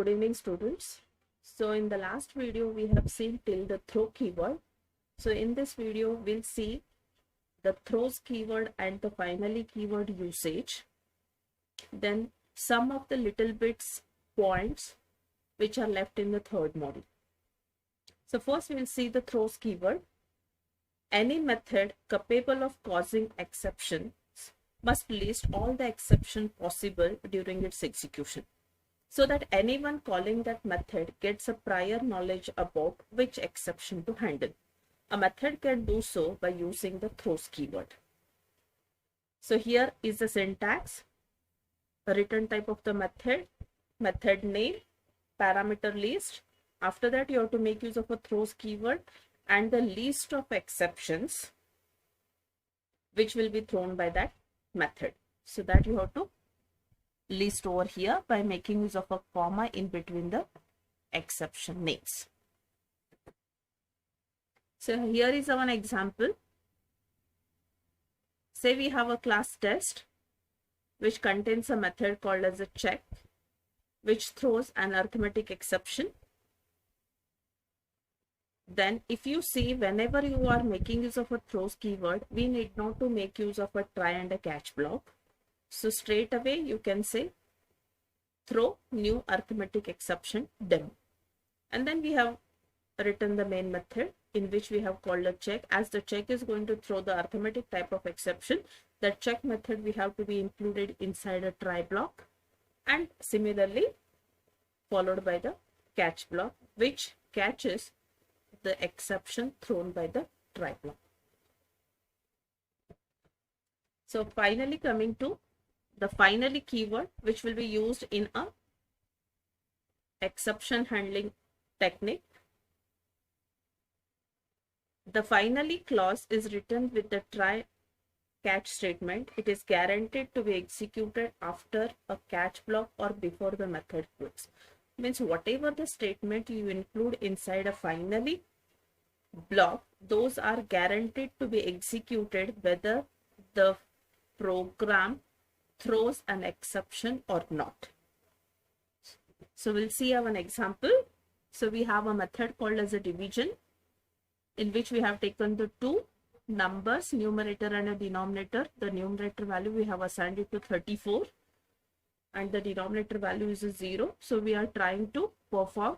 Good evening, students. So in the last video, we have seen till the throw keyword. So in this video, we'll see the throws keyword and the finally keyword usage. Then some of the little bits points which are left in the third module. So first we'll see the throws keyword. Any method capable of causing exceptions must list all the exceptions possible during its execution, so that anyone calling that method gets a prior knowledge about which exception to handle. A method can do so by using the throws keyword. So here is the syntax, a return type of the method, method name, parameter list. After that, you have to make use of a throws keyword and the list of exceptions which will be thrown by that method. So that you have to list over here by making use of a comma in between the exception names. So here is our example. Say we have a class test which contains a method called as a check, which throws an arithmetic exception. Then if you see, whenever you are making use of a throws keyword, we need not to make use of a try and a catch block. So straight away you can say throw new arithmetic exception demo. And then we have written the main method in which we have called a check. As the check is going to throw the arithmetic type of exception, that check method we have to be included inside a try block, and similarly followed by the catch block, which catches the exception thrown by the try block. So finally coming to the finally keyword, which will be used in a exception handling technique. The finally clause is written with the try catch statement. It is guaranteed to be executed after a catch block or before the method quits. Means whatever the statement you include inside a finally block, those are guaranteed to be executed whether the program throws an exception or not. So we'll see an example. So we have a method called as a division, in which we have taken the two numbers, numerator and a denominator. The numerator value we have assigned it to 34 and the denominator value is a 0. So we are trying to perform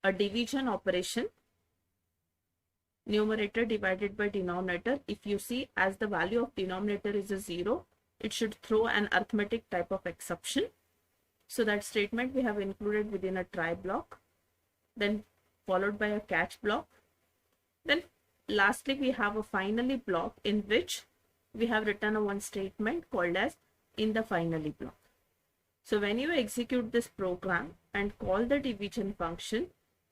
a division operation, numerator divided by denominator. If you see, as the value of denominator is a 0, it should throw an arithmetic type of exception. So that statement we have included within a try block, then followed by a catch block. Then lastly we have a finally block, in which we have written a one statement called as in the finally block. So when you execute this program and call the division function,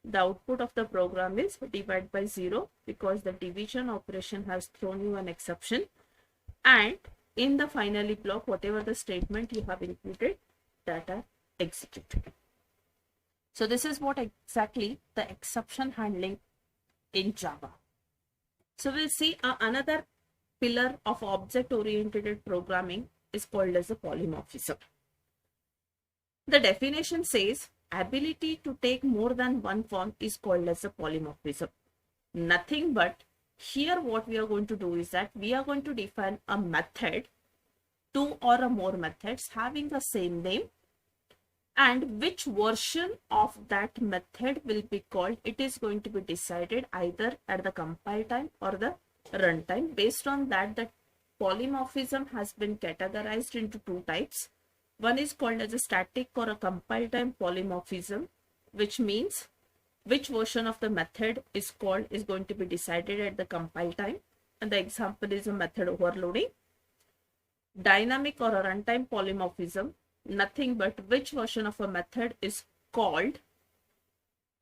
the output of the program is divide by 0, because the division operation has thrown you an exception, and in the finally block whatever the statement you have included, that are executed. So this is what exactly the exception handling in Java. So we'll see another pillar of object oriented programming is called as a polymorphism. The definition says ability to take more than one form is called as a polymorphism. Nothing but here what we are going to do is that we are going to define a method, two or more methods having the same name, and which version of that method will be called, it is going to be decided either at the compile time or the runtime. Based on that, the polymorphism has been categorized into two types. One is called as a static or a compile time polymorphism, which means which version of the method is called is going to be decided at the compile time, and the example is a method overloading. Dynamic or a runtime polymorphism, nothing but which version of a method is called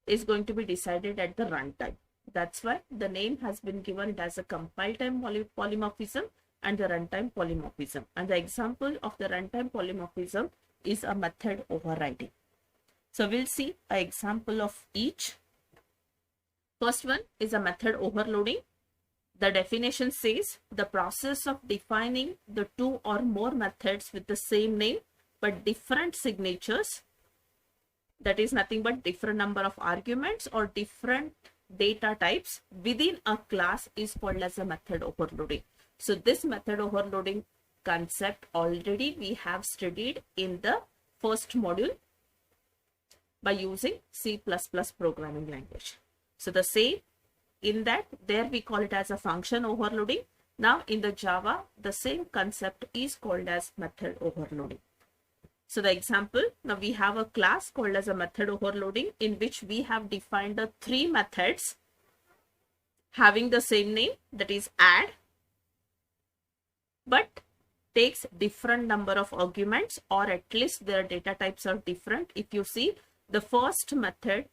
is going to be decided at the runtime. That's why the name has been given as a compile time polymorphism and the runtime polymorphism. And the example of the runtime polymorphism is a method overriding. So we'll see an example of each. First one is a method overloading. The definition says the process of defining the two or more methods with the same name but different signatures that is nothing but different number of arguments or different data types within a class is called as a method overloading. So this method overloading concept already we have studied in the first module by using C++ programming language. So the same in that there we call it as a function overloading. Now in the Java, the same concept is called as method overloading. So the example, now we have a class called as a method overloading in which we have defined the 3 methods having the same name, that is add, but takes different number of arguments, or at least their data types are different. If you see, the first method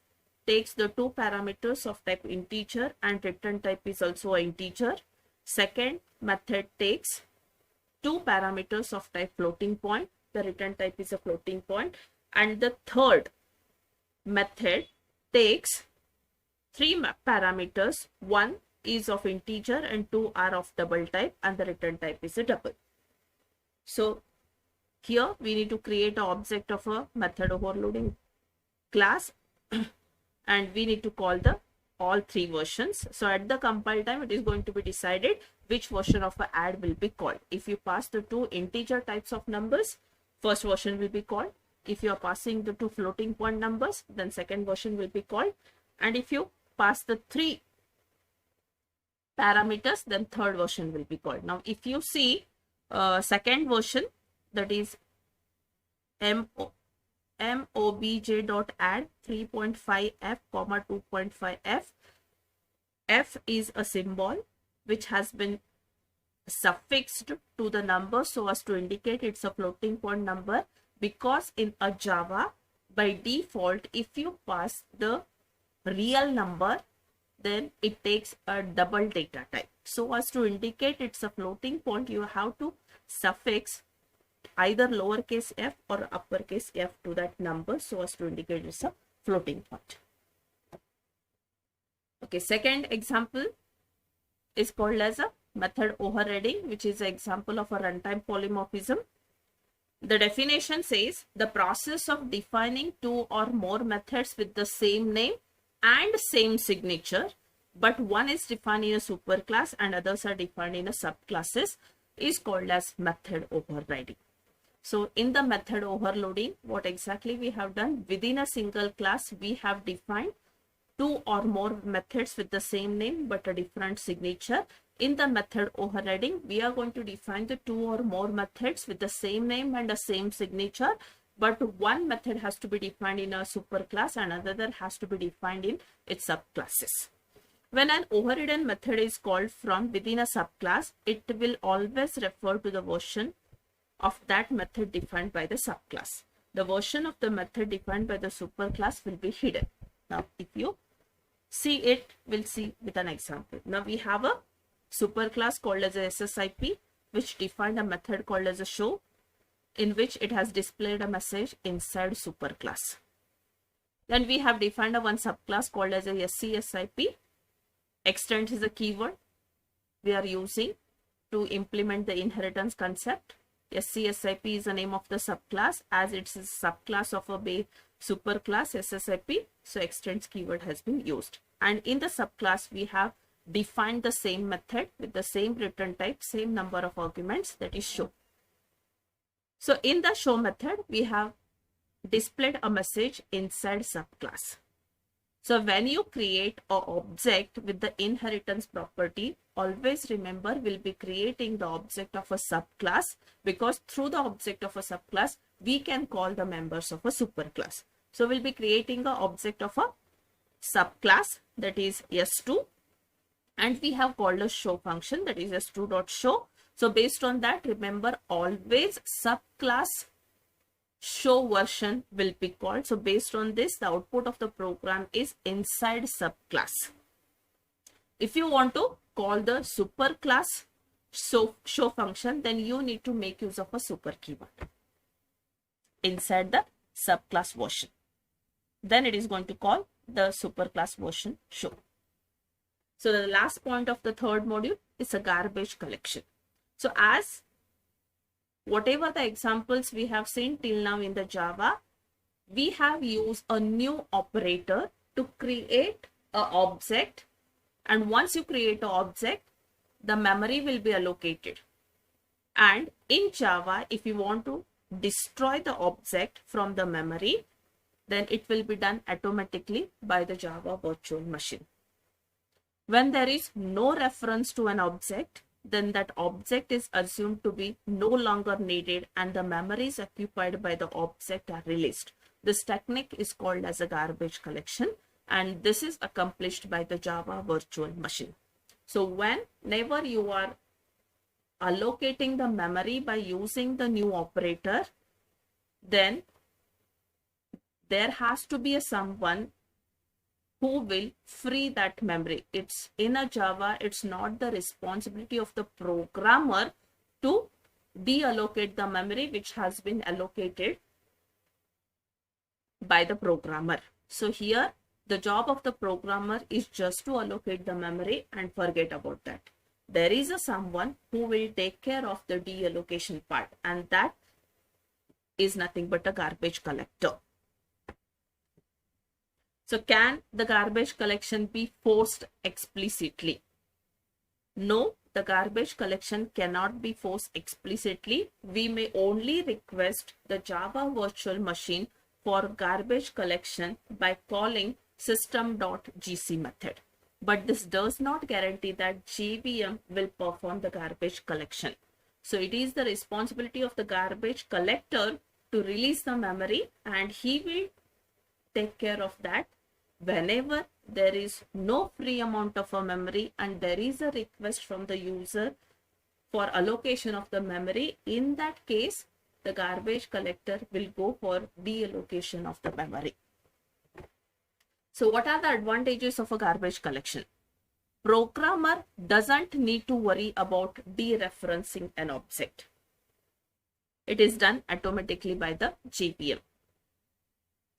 takes the 2 parameters of type integer and return type is also an integer. Second method takes 2 parameters of type floating point, the return type is a floating point, and the third method takes 3 parameters, 1 is of integer and 2 are of double type, and the return type is a double. So here we need to create an object of a method overloading class and we need to call the all 3 versions. So at the compile time, it is going to be decided which version of a add will be called. If you pass the 2 integer types of numbers, first version will be called. If you are passing the 2 floating point numbers, then second version will be called. And if you pass the 3 parameters, then third version will be called. Now if you see second version, that is mobj.add 3.5f, 2.5f. F is a symbol which has been suffixed to the number so as to indicate it's a floating point number, because in a Java by default if you pass the real number then it takes a double data type. So as to indicate it's a floating point, you have to suffix either lowercase f or uppercase f to that number so as to indicate it's a floating point. Okay, second example is called as a method overriding, which is an example of a runtime polymorphism. The definition says the process of defining 2 or more methods with the same name and same signature, but one is defined in a superclass and others are defined in a subclasses, is called as method overriding. So in the method overloading, what exactly we have done, within a single class we have defined 2 or more methods with the same name but a different signature. In the method overriding, we are going to define the 2 or more methods with the same name and the same signature, but one method has to be defined in a superclass and another has to be defined in its subclasses. When an overridden method is called from within a subclass, it will always refer to the version of that method defined by the subclass. The version of the method defined by the superclass will be hidden. Now, if you see it, we'll see with an example. Now, we have a superclass called as a SSIP, which defined a method called as a show, in which it has displayed a message inside superclass. Then we have defined a one subclass called as a SCSIP. Extends is a keyword we are using to implement the inheritance concept. SCSIP is the name of the subclass as it's a subclass of a superclass SSIP. So extends keyword has been used. And in the subclass, we have defined the same method with the same return type, same number of arguments, that is show. So in the show method, we have displayed a message inside subclass. So when you create an object with the inheritance property, always remember we'll be creating the object of a subclass, because through the object of a subclass, we can call the members of a superclass. So we'll be creating the object of a subclass, that is S2, and we have called a show function, that is S2.show. So based on that, remember always subclass show version will be called. So based on this, the output of the program is inside subclass. If you want to call the superclass show function, then you need to make use of a super keyword inside the subclass version. Then it is going to call the superclass version show. So the last point of the third module is a garbage collection. So as whatever the examples we have seen till now in the Java, we have used a new operator to create an object, and once you create an object, the memory will be allocated. And in Java, if you want to destroy the object from the memory, then it will be done automatically by the Java virtual machine. When there is no reference to an object, then that object is assumed to be no longer needed and the memories occupied by the object are released. This technique is called as a garbage collection, and this is accomplished by the Java virtual machine. So whenever you are allocating the memory by using the new operator, then there has to be someone who will free that memory. It's in a Java, it's not the responsibility of the programmer to deallocate the memory which has been allocated by the programmer. So here the job of the programmer is just to allocate the memory and forget about that. There is someone who will take care of the deallocation part, and that is nothing but a garbage collector. So can the garbage collection be forced explicitly? No, the garbage collection cannot be forced explicitly. We may only request the Java virtual machine for garbage collection by calling system.gc method. But this does not guarantee that JVM will perform the garbage collection. So it is the responsibility of the garbage collector to release the memory, and he will take care of that whenever there is no free amount of a memory and there is a request from the user for allocation of the memory. In that case, the garbage collector will go for deallocation of the memory. So what are the advantages of a garbage collection? Programmer doesn't need to worry about dereferencing an object. It is done automatically by the JVM.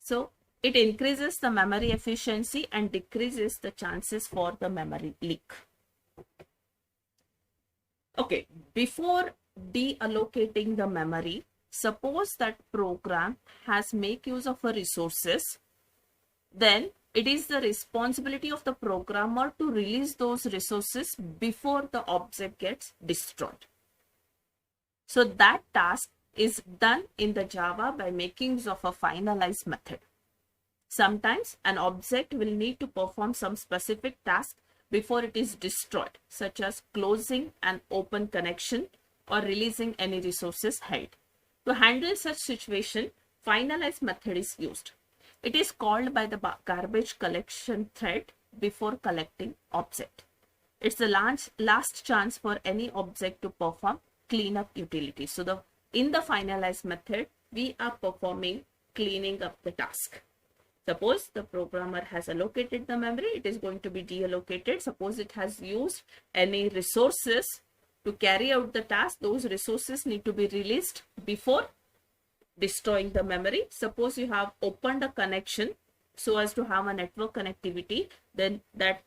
So it increases the memory efficiency and decreases the chances for the memory leak. Okay, before deallocating the memory, suppose that program has make use of a resources, then it is the responsibility of the programmer to release those resources before the object gets destroyed. So that task is done in the Java by making use of a finalize method. Sometimes an object will need to perform some specific task before it is destroyed, such as closing an open connection or releasing any resources held. To handle such situation, finalize method is used. It is called by the garbage collection thread before collecting object. It's the last chance for any object to perform cleanup utility. So in the finalize method, we are performing cleaning up the task. Suppose the programmer has allocated the memory, it is going to be deallocated. Suppose it has used any resources to carry out the task, those resources need to be released before destroying the memory. Suppose you have opened a connection so as to have a network connectivity, then that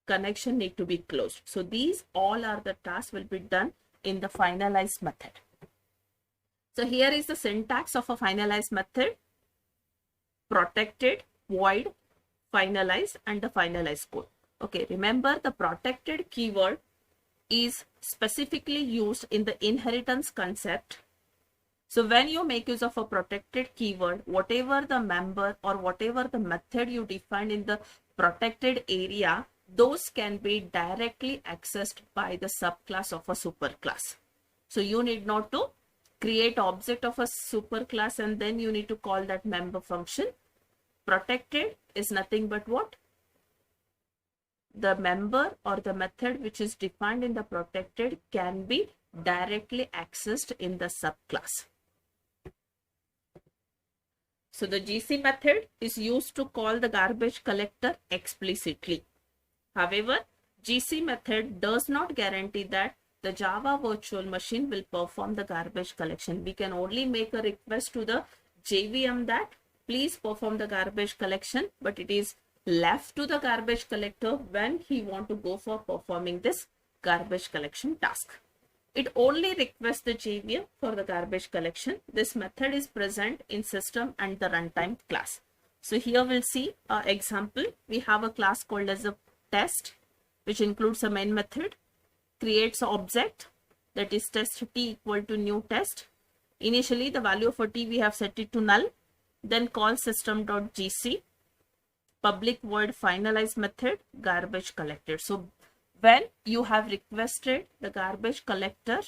connection need to be closed. So these all are the tasks will be done in the finalize method. So here is the syntax of a finalize method: protected, void, finalize, and the finalize code. Okay, remember the protected keyword is specifically used in the inheritance concept. So when you make use of a protected keyword, whatever the member or whatever the method you define in the protected area, those can be directly accessed by the subclass of a superclass. So you need not to create object of a superclass and then you need to call that member function. Protected is nothing but what? The member or the method which is defined in the protected can be directly accessed in the subclass. So the GC method is used to call the garbage collector explicitly. However, GC method does not guarantee that the Java virtual machine will perform the garbage collection. We can only make a request to the JVM that please perform the garbage collection, but it is left to the garbage collector when he want to go for performing this garbage collection task. it only requests the JVM for the garbage collection. This method is present in system and the runtime class. So here we'll see an example. We have a class called as a test, which includes a main method, creates an object, that is test t equal to new test. Initially the value for t we have set it to null, then call system.gc, public void finalize method, garbage collected. So when you have requested the garbage collector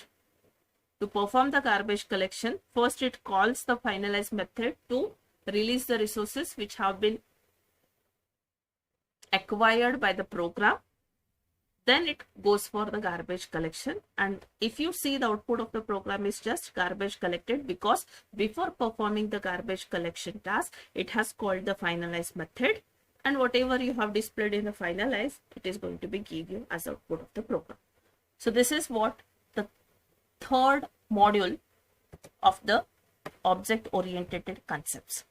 to perform the garbage collection, first it calls the finalize method to release the resources which have been acquired by the program. Then it goes for the garbage collection, and if you see, the output of the program is just garbage collected, because before performing the garbage collection task it has called the finalize method, and whatever you have displayed in the finalize, it is going to be give you as output of the program. So this is what the third module of the object oriented concepts.